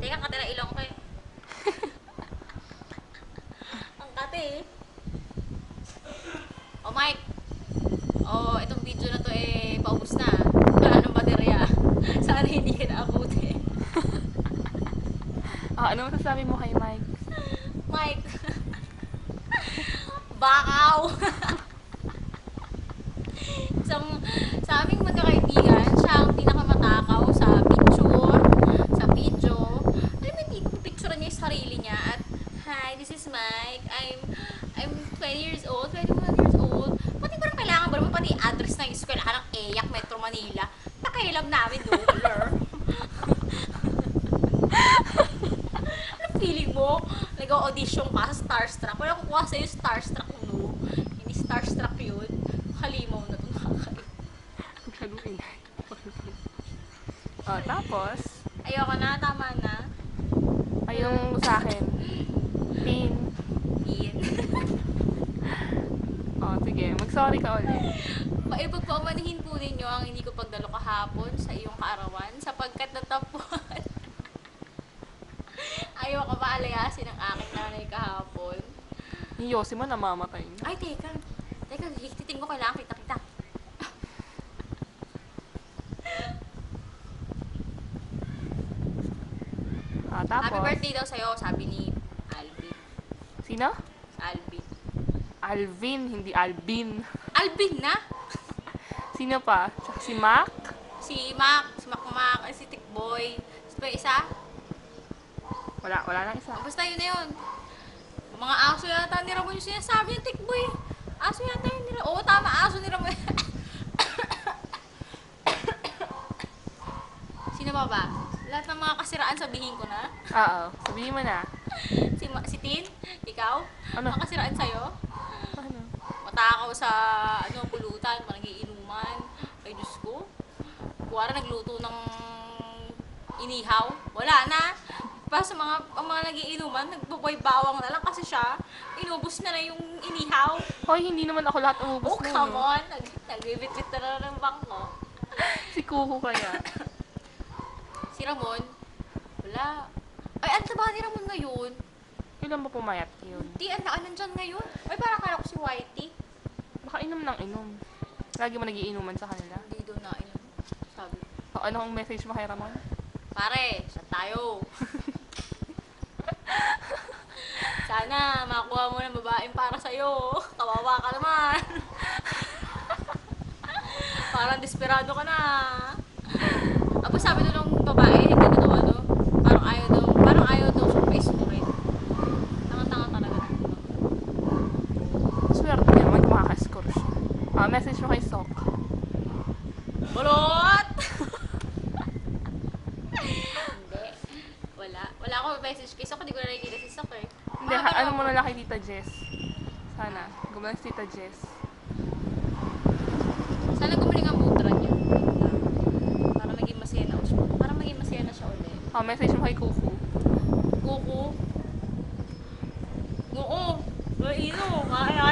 Teka, katira ilong ko eh. Ang kate eh. Oh, Mike. Oh, itong video na to eh, paubos na. Wala nang baterya. Sana hindi ka naabuti. Ano masasabi mo kay Mike? Mike. Bakaw. Sa aming magkakaibigan, siya ang pinakamatakaw sa picture, sa video. Alam mo, hindi ko picture niya yung sarili niya at, hi, this is Mike. I'm 20 years old, 21 years old. Pati parang kailangan ba naman pati address ng eskwelahan ng EYAC, Metro Manila. Nakailam namin, Doler. Anong feeling mo? Nag-audition ka sa Starstruck. Wala kukuha sa'yo Starstruck, no? Hindi Starstruck yun. Halimaw na ito nakakain. Galuin. Tapos, Ayoko na, tama na. yung sa akin, pin. Ian. Sige, mag-sorry ka ulit. Ipagpamanihin po ninyo ang hindi ko pagdalo kahapon sa iyong kaarawan sapagkat natapon. Ayoko maalayasin ang aking nanay kahapon. Yung Yossi mo namamatay na. Ay, teka. Teka, hihigtitin ko, kailangan kita-kita. Tapos, Happy birthday daw sa'yo, sabi ni Alvin. sino? Alvin. Alvin, hindi Alvin. Alvin na? Sino pa? Tsaka si Mac? Si Mac, si Macmac, si Tikboy. Sino ba yung isa? Wala nang isa. Basta yun na yun. Mga aso yata ni Ramon yung sinasabi ng Tikboy. Aso yata yun ni Ramon. Oo, tama, aso ni Ramon. Sino ba? Lahat ng mga kasiraan sabihin ko na. Oo, sabihin mo na. Si Tin, ikaw? Ano? Mga kasiraan sa'yo? Ano? Matakaw sa pulutan, inuman. Ay, Diyos ko. Kuwara nagluto ng inihaw. Wala na. Pa sa mga nagiinuman, nagbaboy bawang na lang kasi siya, inubos na yung inihaw. Hoy, hindi naman ako lahat umubos Oh, nun. come on. Nagbibit-bit na ng bangko. Si Kuko kaya. Si Ramon, wala. Ay, ano ba ni Ramon ngayon? Kailan ba pumayat yun? Di, nandyan ngayon. Ay, parang akala ko si Whitey. Baka inom ng inom. Lagi mo nagiinuman sa kanila. Hindi doon na, sabi. Ano ang message mo kay Ramon? Pare, siya tayo. Sana makuha mo ng babaeng para sa'yo. Kawawa ka naman. Parang desperado ka na. Tapos sabi doon ng babae, hindi na daw parang ayaw daw siya pa-iskurin. Tanga-tanga talaga. Swerte niya naman kung makaka-score siya. Message mo kay Sok. Bulot! Hindi. Wala akong message kay Sok. Hindi ko na nakikita si Sok eh. Hindi, ano mo na lang kay Tita Jess. Sana. Gumalang si Tita Jess. Sana gumaling ang mutra niya. Para maging masaya na siya. Para maging masaya na siya ulit. Message mo kay Kuko. Kuko? Oo. Maino. Kaya.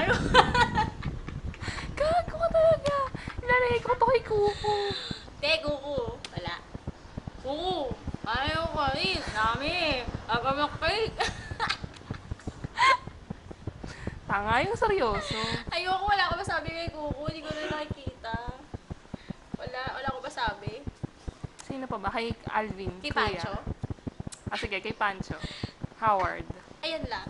Gago ka talaga. Nilalagay ko to kay Kuko. Te, Kuko. Wala. Kuko. Ayaw ko eh. Nami. Agamak cake. Tanga yung seryoso. Ayoko, wala ko masabi kay Kuko. Hindi ko na nakikita. Wala ko masabi. Sino pa ba? Kay Alvin. Kay Kuya. Pancho. Sige, kay Pancho. Howard. Ayan lang.